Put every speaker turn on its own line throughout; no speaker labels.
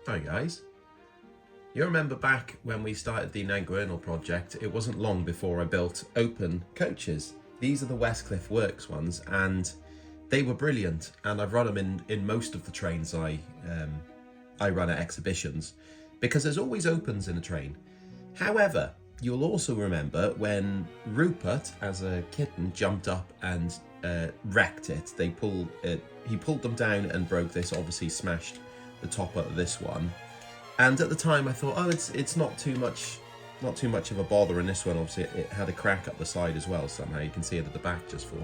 Hi guys. You remember back when we started the Nant Gwernol project, it wasn't long before I built open coaches. These are the Westcliff Works ones and they were brilliant, and I've run them in most of the trains I run at exhibitions because there's always opens in a train. However, you'll also remember when Rupert as a kitten jumped up and wrecked it. He pulled them down and broke this, obviously smashed the top of this one, and at the time I thought, oh, it's not too much of a bother. And this one, obviously it had a crack up the side as well, somehow you can see it at the back just for.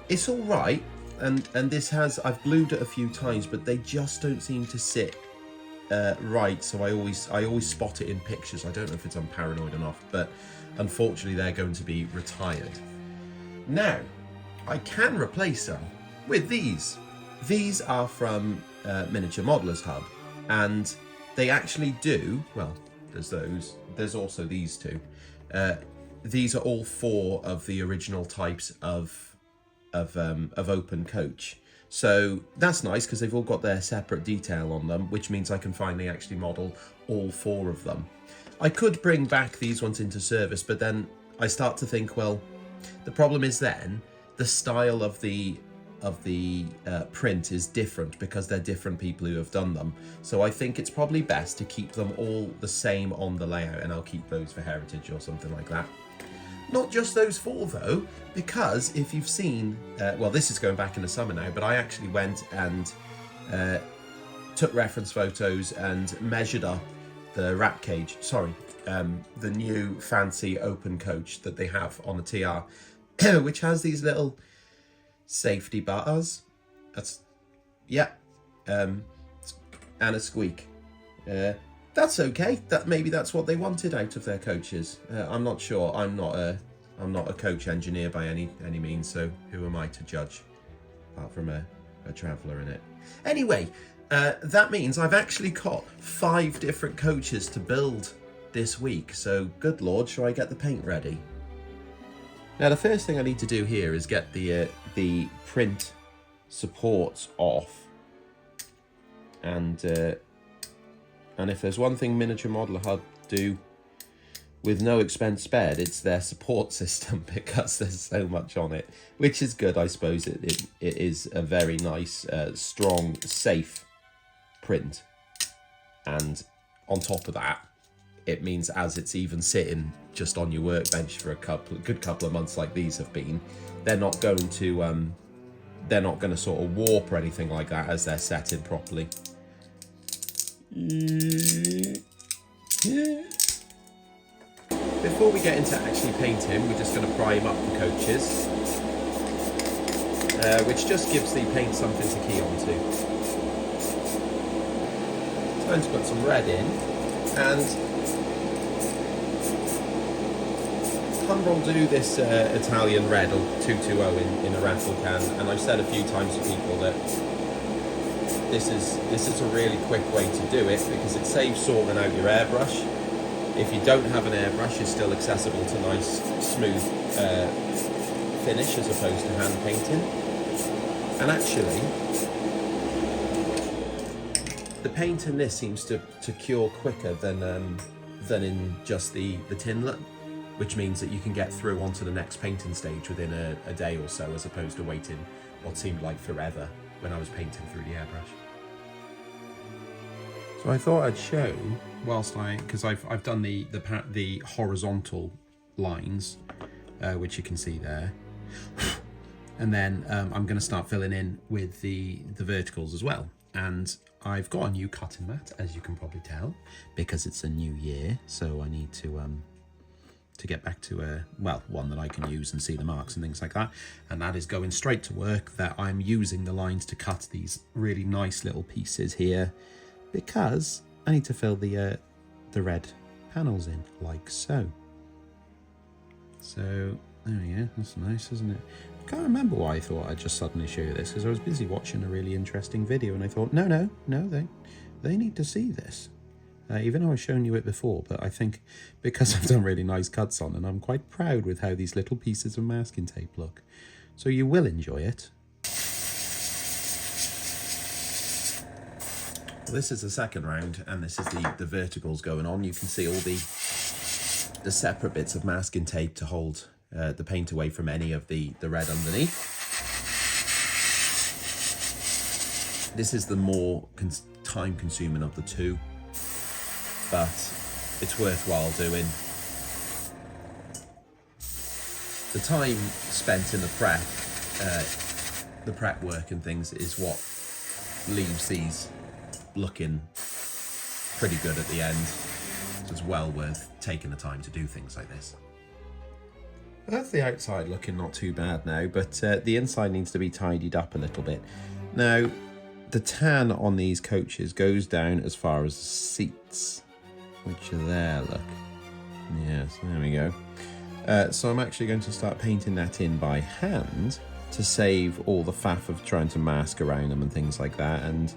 It's all right, and this has, I've glued it a few times, but they just don't seem to sit right, so I always spot it in pictures. I don't know if it's I'm paranoid enough, but unfortunately they're going to be retired. Now I can replace them with these. These are from Miniature Modelers Hub, and they actually do, well, there's those, there's also these two. These are all four of the original types of open coach. So that's nice because they've all got their separate detail on them, which means I can finally actually model all four of them. I could bring back these ones into service, but then I start to think, well, the problem is then the style of the print is different because they're different people who have done them. So I think it's probably best to keep them all the same on the layout, and I'll keep those for heritage or something like that. Not just those four though, because if you've seen, well, this is going back in the summer now, but I actually went and took reference photos and measured up the wrap cage, the new fancy open coach that they have on the TR, which has these little safety bars. That's, yeah, and a squeak. That's okay. Maybe that's what they wanted out of their coaches. I'm not sure. I'm not a coach engineer by any means, so who am I to judge, apart from a traveller in it. Anyway, that means I've actually got 5 different coaches to build this week. So good Lord, shall I get the paint ready? Now the first thing I need to do here is get the print supports off, and if there's one thing Miniature Modeler Hub do with no expense spared, it's their support system, because there's so much on it, which is good, I suppose. It is a very nice, strong, safe print, and on top of that, it means as it's even sitting just on your workbench for a good couple of months like these have been, they're not going to sort of warp or anything like that as they're set in properly. Before we get into actually painting, we're just going to prime up the coaches, which just gives the paint something to key onto. Time to put some red in, and Humber will do this Italian red, or 220 in a raffle can, and I've said a few times to people that this is a really quick way to do it because it saves sorting out your airbrush. If you don't have an airbrush, it's still accessible to nice, smooth finish as opposed to hand painting. And actually, the paint in this seems to cure quicker than in just the Talyllyn, which means that you can get through onto the next painting stage within a day or so, as opposed to waiting what seemed like forever when I was painting through the airbrush. So I thought I'd show, because I've done the horizontal lines, which you can see there, and then I'm going to start filling in with the verticals as well. And I've got a new cutting mat, as you can probably tell, because it's a new year. So I need to get back to one that I can use and see the marks and things like that. And that is going straight to work. That I'm using the lines to cut these really nice little pieces here, because I need to fill the red panels in, like so. So there we go. That's nice, isn't it? I can't remember why I thought I'd just suddenly show you this, because I was busy watching a really interesting video, and I thought, no, they need to see this. Even though I've shown you it before, but I think because I've done really nice cuts on, and I'm quite proud with how these little pieces of masking tape look. So you will enjoy it. This is the second round, and this is the verticals going on. You can see all the separate bits of masking tape to hold the paint away from any of the red underneath. This is the more time consuming of the two, but it's worthwhile doing. The time spent in the prep work and things is what leaves these looking pretty good at the end. So it's well worth taking the time to do things like this. That's the outside looking not too bad now, but the inside needs to be tidied up a little bit. Now, the tan on these coaches goes down as far as the seats, which are there, look. Yes, there we go. So I'm actually going to start painting that in by hand to save all the faff of trying to mask around them and things like that. And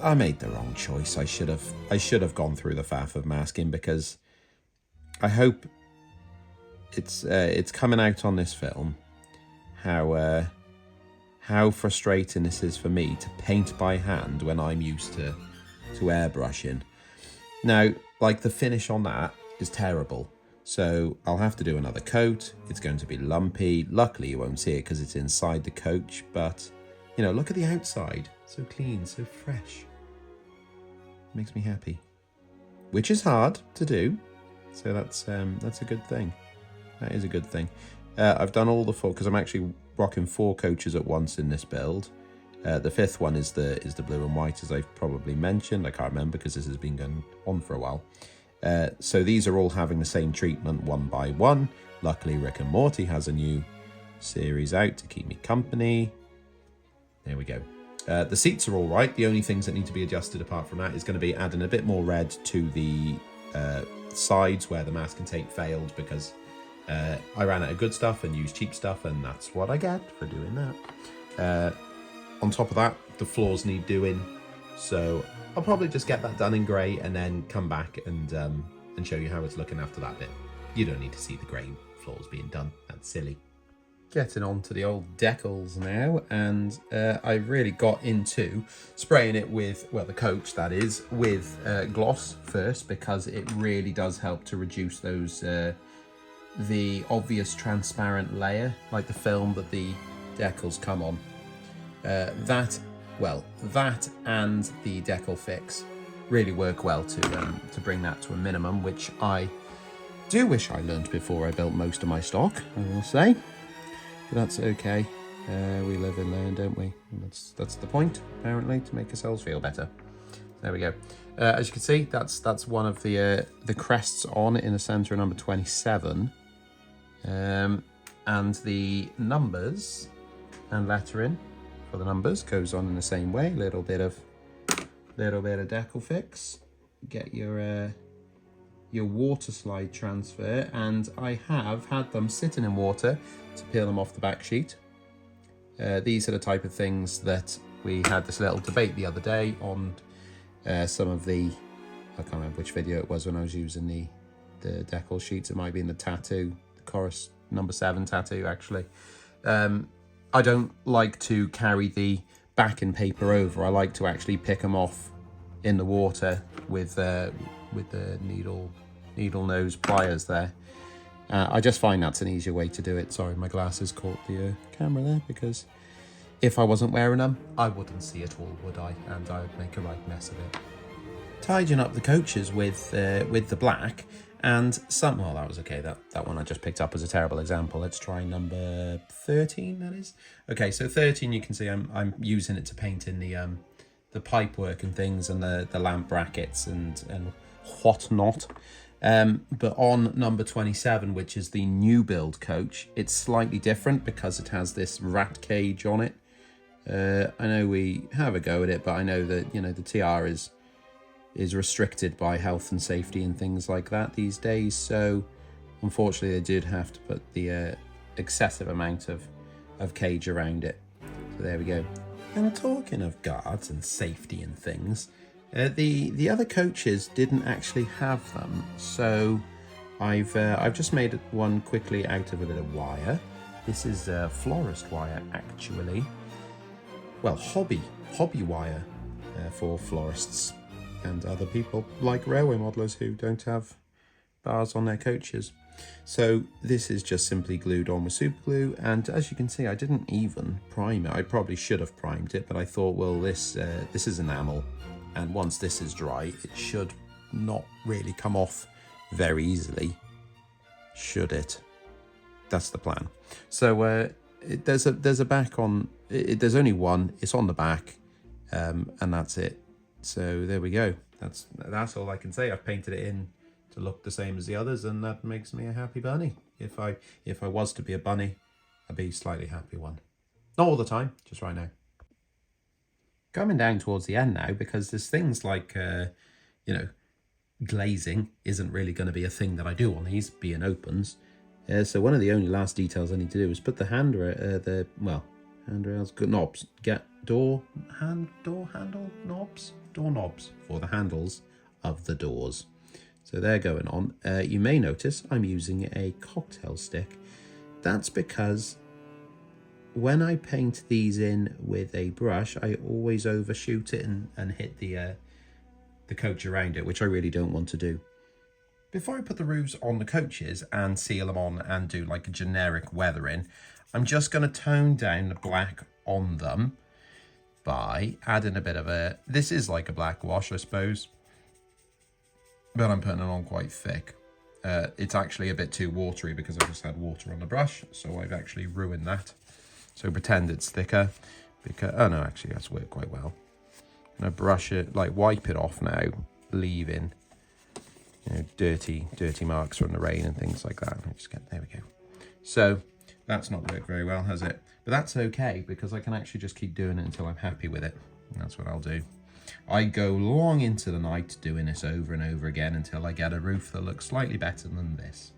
I made the wrong choice. I should have gone through the faff of masking, because I hope it's coming out on this film how frustrating this is for me to paint by hand when I'm used to airbrushing. Now, like, the finish on that is terrible. So I'll have to do another coat. It's going to be lumpy. Luckily, you won't see it because it's inside the coach. But, you know, look at the outside. So clean, so fresh. Makes me happy. Which is hard to do. So that's a good thing. That is a good thing. I've done all the four, because I'm actually rocking 4 coaches at once in this build. The 5th one is the blue and white, as I've probably mentioned. I can't remember because this has been going on for a while. So these are all having the same treatment one by one. Luckily, Rick and Morty has a new series out to keep me company. There we go. The seats are all right. The only things that need to be adjusted apart from that is going to be adding a bit more red to the sides where the masking tape failed, because I ran out of good stuff and used cheap stuff, and that's what I get for doing that. On top of that, the floors need doing, so I'll probably just get that done in grey and then come back and show you how it's looking after that bit. You don't need to see the grey floors being done. That's silly. Getting on to the old decals now, and I really got into spraying it with, well, the coach that is, with gloss first, because it really does help to reduce those the obvious transparent layer, like the film that the decals come on. That and the decal fix really work well to bring that to a minimum, which I do wish I learned before I built most of my stock, I will say. But that's okay. We live and learn, don't we? And that's the point, apparently, to make ourselves feel better. There we go. As you can see, that's one of the crests on in the centre of number 27, and the numbers and lettering for the numbers goes on in the same way. Little bit of decal fix. Get your water slide transfer, and I have had them sitting in water to peel them off the back sheet. These are the type of things that we had this little debate the other day on some of the, I can't remember which video it was when I was using the decal sheets. It might be in the tattoo, the Corris number 7 tattoo, actually. I don't like to carry the backing paper over. I like to actually pick them off in the water with the needle nose pliers there. I just find that's an easier way to do it. Sorry, my glasses caught the camera there, because if I wasn't wearing them, I wouldn't see it all, would I? And I would make a right mess of it. Tidying up the coaches with the black, and well, that was okay. That one I just picked up as a terrible example. Let's try number 13, that is. Okay, so 13, you can see I'm using it to paint in the pipe work and things, and the lamp brackets and whatnot. But on number 27, which is the new build coach, it's slightly different because it has this rat cage on it. I know we have a go at it, but I know that, you know, the TR is restricted by health and safety and things like that these days. So unfortunately, they did have to put the excessive amount of cage around it. So there we go. And talking of guards and safety and things, the other coaches didn't actually have them, so I've just made one quickly out of a bit of wire. This is florist wire, actually. Well, hobby wire. for florists and other people like railway modelers who don't have bars on their coaches. So this is just simply glued on with super glue, and as you can see I didn't even prime it. I probably should have primed it, but I thought, well, this is enamel, and once this is dry it should not really come off very easily, should it? That's the plan. So there's a back on it, there's only one, it's on the back, and that's it. So there we go. That's all I can say. I've painted it in to look the same as the others, and that makes me a happy bunny. If I was to be a bunny, I'd be a slightly happy one. Not all the time, just right now. Coming down towards the end now, because there's things like you know, glazing isn't really going to be a thing that I do on these, being opens. So one of the only last details I need to do is put the handrails, knobs, get door knobs for the handles of the doors. So they're going on. You may notice I'm using a cocktail stick. That's because when I paint these in with a brush, I always overshoot it and hit the coach around it, which I really don't want to do. Before I put the roofs on the coaches and seal them on and do like a generic weathering, I'm just going to tone down the black on them by adding a bit of this is like a black wash, I suppose, but I'm putting it on quite thick. It's actually a bit too watery because I just had water on the brush, so I've actually ruined that. So pretend it's thicker, because, oh no, actually that's worked quite well. I'm gonna brush it, like wipe it off now, leaving, you know, dirty marks from the rain and things like that. There we go. So that's not worked very well, has it? But that's okay, because I can actually just keep doing it until I'm happy with it. And that's what I'll do. I go long into the night doing this over and over again until I get a roof that looks slightly better than this.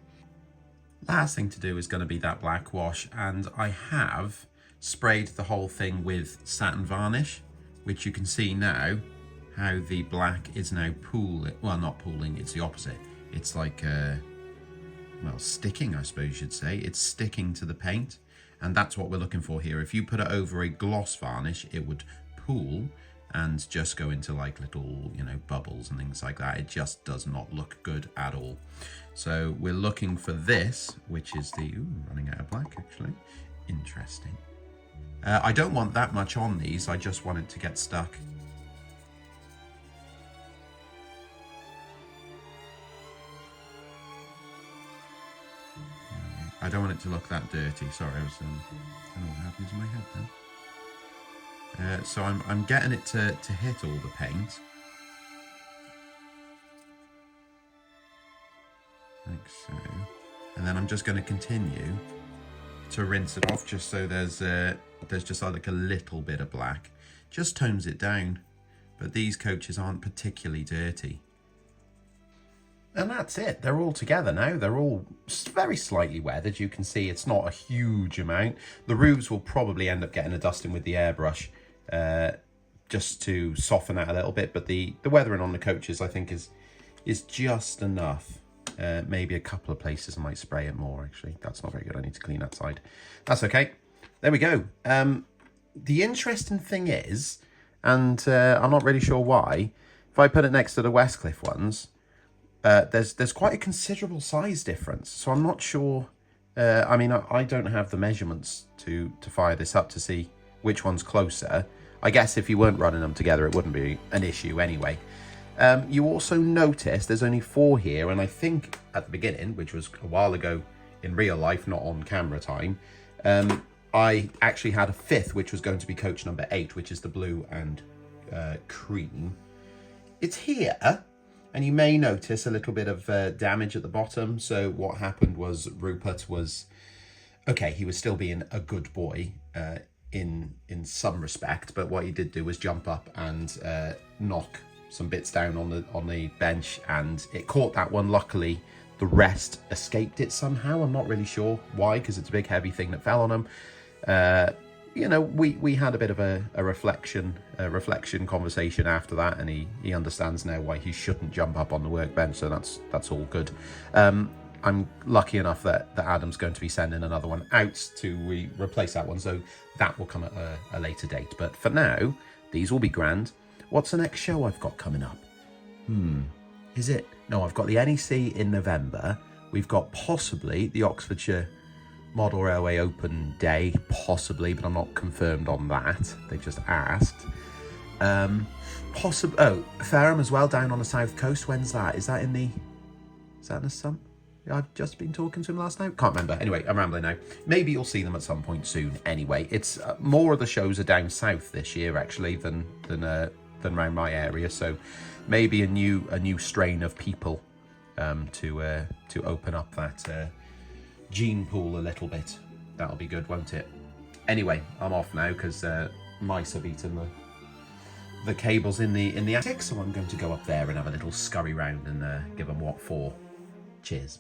Last thing to do is going to be that black wash, and I have sprayed the whole thing with satin varnish, which you can see now how the black is now pooling. Well, not pooling, it's the opposite. It's like, well, sticking, I suppose you'd say. It's sticking to the paint, and that's what we're looking for here. If you put it over a gloss varnish, it would pool and just go into like little, you know, bubbles and things like that. It just does not look good at all. So we're looking for this, which is the, running out of black actually. Interesting. I don't want that much on these, I just want it to get stuck. I don't want it to look that dirty. Sorry, I don't know what happened to my head then. So I'm getting it to hit all the paint. Like so. And then I'm just going to continue to rinse it off, just so there's just like a little bit of black. Just tones it down. But these coaches aren't particularly dirty. And that's it. They're all together now. They're all very slightly weathered. You can see it's not a huge amount. The roofs will probably end up getting a dusting with the airbrush, just to soften that a little bit. But the weathering on the coaches, I think, is just enough. Maybe a couple of places I might spray it more, actually. That's not very good. I need to clean that side. That's okay. There we go. The interesting thing is, and I'm not really sure why, if I put it next to the Westcliff ones, there's quite a considerable size difference. So I'm not sure. I mean, I don't have the measurements to fire this up to see which one's closer. I guess if you weren't running them together, it wouldn't be an issue anyway. You also notice there's only 4 here, and I think at the beginning, which was a while ago in real life, not on camera time, I actually had a 5th, which was going to be coach number 8, which is the blue and cream. It's here. And you may notice a little bit of damage at the bottom. So what happened was Rupert was, okay, he was still being a good boy in some respect, but what he did do was jump up and knock some bits down on the bench, and it caught that one. Luckily, the rest escaped it somehow. I'm not really sure why, because it's a big heavy thing that fell on him. You know, we had a bit of a reflection conversation after that, and he understands now why he shouldn't jump up on the workbench, so that's all good. I'm lucky enough that Adam's going to be sending another one out to replace that one, so that will come at a later date. But for now, these will be grand. What's the next show I've got coming up? Is it? No, I've got the NEC in November. We've got possibly the Oxfordshire Model Railway Open Day, possibly, but I'm not confirmed on that. They just asked. Fareham as well, down on the south coast. When's that? Is that in the summer? I've just been talking to him last night. Can't remember. Anyway, I'm rambling now. Maybe you'll see them at some point soon. Anyway, it's more of the shows are down south this year actually than around my area. So maybe a new strain of people to open up that gene pool a little bit. That'll be good, won't it? Anyway, I'm off now because mice have eaten the cables in the attic. So I'm going to go up there and have a little scurry round and give them what for. Cheers.